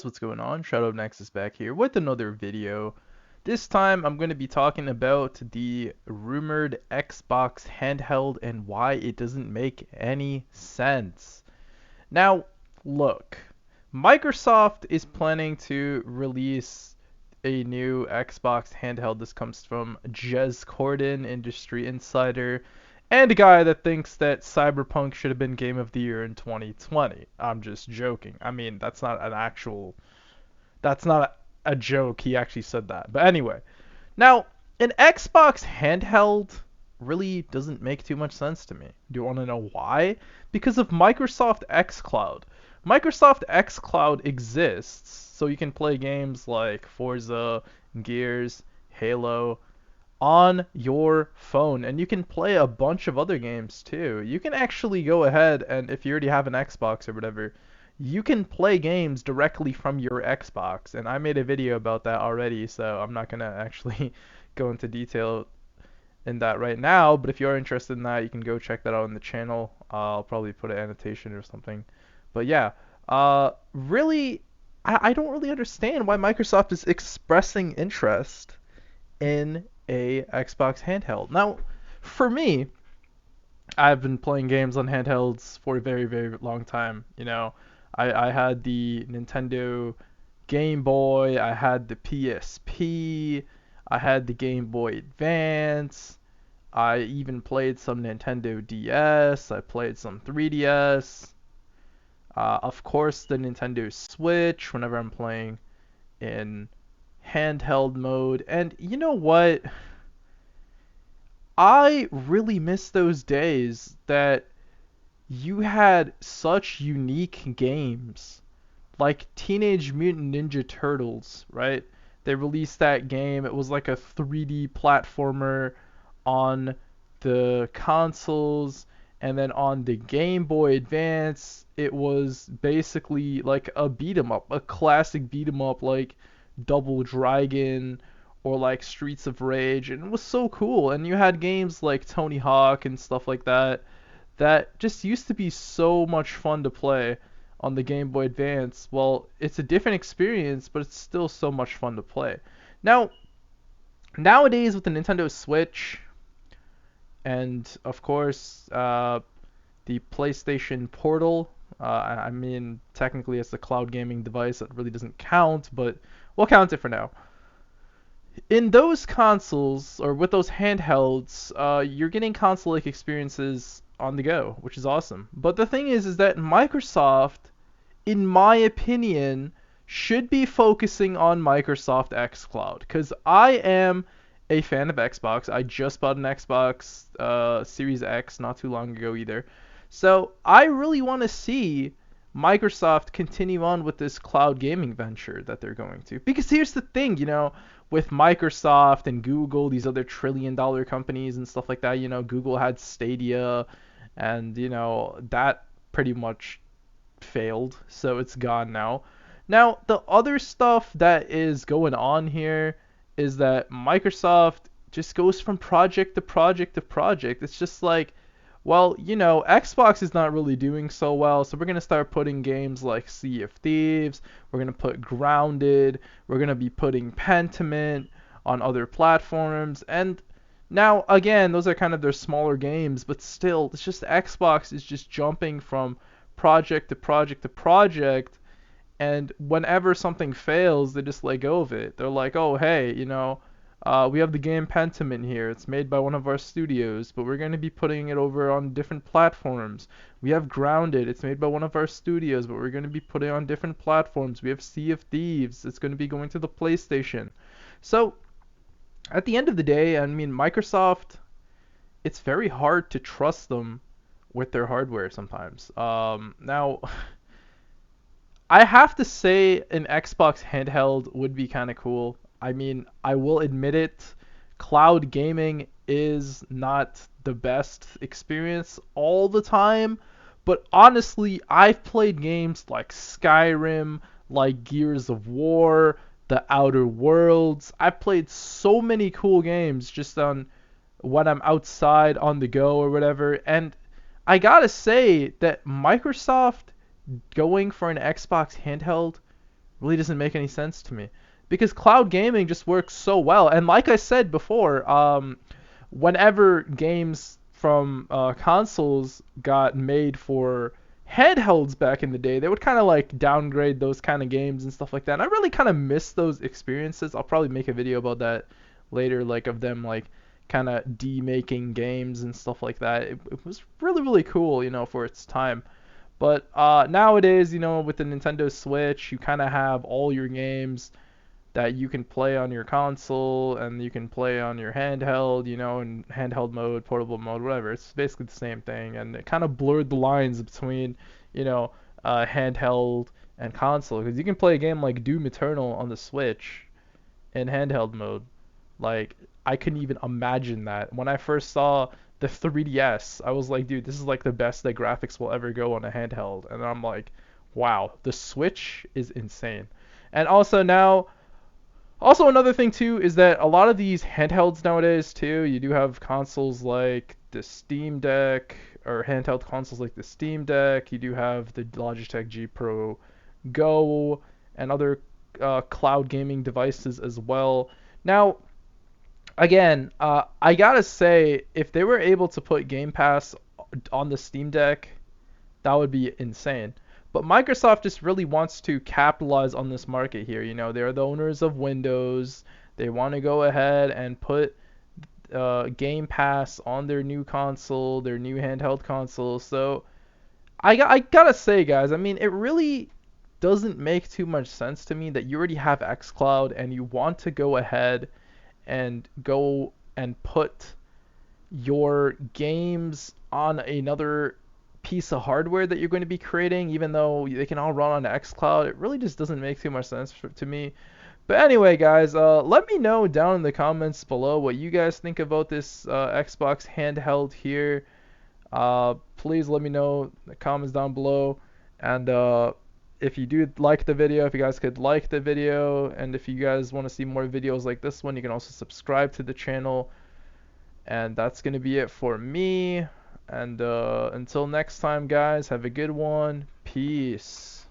What's going on? Shadow Nexus back here with another video. This time I'm going to be talking about the rumored Xbox handheld and why it doesn't make any sense. Now, look, Microsoft is planning to release a new Xbox handheld. This comes from Jez Corden, Industry Insider, and a guy that thinks that Cyberpunk should have been Game of the Year in 2020. I'm just joking. I mean, that's not a joke. He actually said that. But anyway, now an Xbox handheld really doesn't make too much sense to me. Do you want to know why? Because of Microsoft Xcloud. Microsoft Xcloud exists so you can play games like Forza, Gears, Halo on your phone, and you can play a bunch of other games too. You can actually go ahead and if you already have an Xbox or whatever, you can play games directly from your Xbox. And I made a video about that already, so I'm not gonna actually go into detail in that right now. But if you are interested in that, you can go check that out on the channel. I'll probably put an annotation or something. But yeah, really, I don't really understand why Microsoft is expressing interest in a Xbox handheld. Now, for me, I've been playing games on handhelds for a very, very long time. I had the Nintendo Game Boy, I had the PSP, I had the Game Boy Advance, I even played some Nintendo DS, I played some 3DS, of course the Nintendo Switch whenever I'm playing in handheld mode. And you know what? I really miss those days that you had such unique games like Teenage Mutant Ninja Turtles, right? They released that game. It was like a 3D platformer on the consoles, and then on the Game Boy Advance, it was basically like a beat 'em up, a classic beat 'em up like Double Dragon or like Streets of Rage, and it was so cool. And you had games like Tony Hawk and stuff like that just used to be so much fun to play on the Game Boy Advance. Well, it's a different experience, but it's still so much fun to play. Now, nowadays with the Nintendo Switch and of course the PlayStation Portal, I mean technically it's a cloud gaming device that really doesn't count, but we'll count it for now. In those consoles or with those handhelds, you're getting console-like experiences on the go, which is awesome. But the thing is that Microsoft, in my opinion, should be focusing on Microsoft xCloud because I am a fan of Xbox. I just bought an Xbox Series X not too long ago either. So I really want to see Microsoft continue on with this cloud gaming venture that they're going to. Because here's the thing, with Microsoft and Google, these other trillion-dollar companies and stuff like that, Google had Stadia, and that pretty much failed, so it's gone now. Now, the other stuff that is going on here is that Microsoft just goes from project to project to project. It's just like, well, Xbox is not really doing so well, so we're going to start putting games like Sea of Thieves, we're going to put Grounded, we're going to be putting Pentiment on other platforms, and now, again, those are kind of their smaller games, but still, it's just Xbox is just jumping from project to project to project, and whenever something fails, they just let go of it. They're like, oh, hey, we have the game Pentiment here. It's made by one of our studios, but we're going to be putting it over on different platforms. We have Grounded. It's made by one of our studios, but we're going to be putting it on different platforms. We have Sea of Thieves. It's going to be going to the PlayStation. So, at the end of the day, I mean, Microsoft, it's very hard to trust them with their hardware sometimes. Now, I have to say an Xbox handheld would be kind of cool. I mean, I will admit it, cloud gaming is not the best experience all the time, but honestly, I've played games like Skyrim, like Gears of War, The Outer Worlds. I've played so many cool games just on when I'm outside on the go or whatever, and I gotta say that Microsoft going for an Xbox handheld Really doesn't make any sense to me because cloud gaming just works so well. And like I said before, whenever games from consoles got made for handhelds back in the day, they would kind of like downgrade those kind of games and stuff like that. And I really kind of miss those experiences. I'll probably make a video about that later, like of them like kind of demaking games and stuff like that. It was really really cool, for its time. But nowadays, with the Nintendo Switch, you kind of have all your games that you can play on your console and you can play on your handheld, in handheld mode, portable mode, whatever. It's basically the same thing, and it kind of blurred the lines between, handheld and console because you can play a game like Doom Eternal on the Switch in handheld mode. Like I couldn't even imagine that. When I first saw the 3DS, I was like, dude, this is like the best that graphics will ever go on a handheld. And I'm like, wow, the Switch is insane. And also another thing too is that a lot of these handhelds nowadays too, you do have consoles like the Steam Deck or handheld consoles like the Steam Deck. You do have the Logitech G Pro Go and other cloud gaming devices as well. Now, again, I gotta say, if they were able to put Game Pass on the Steam Deck, that would be insane. But Microsoft just really wants to capitalize on this market here. They're the owners of Windows. They want to go ahead and put Game Pass on their new console, their new handheld console. So I gotta say, guys, I mean, it really doesn't make too much sense to me that you already have xCloud and you want to go ahead and go and put your games on another piece of hardware that you're going to be creating, even though they can all run on xCloud. It really just doesn't make too much sense to me. But anyway, guys, let me know down in the comments below what you guys think about this Xbox handheld here. Please let me know in the comments down below. And if you do like the video, if you guys could like the video, and if you guys want to see more videos like this one, you can also subscribe to the channel. And that's going to be it for me. And until next time, guys, have a good one. Peace.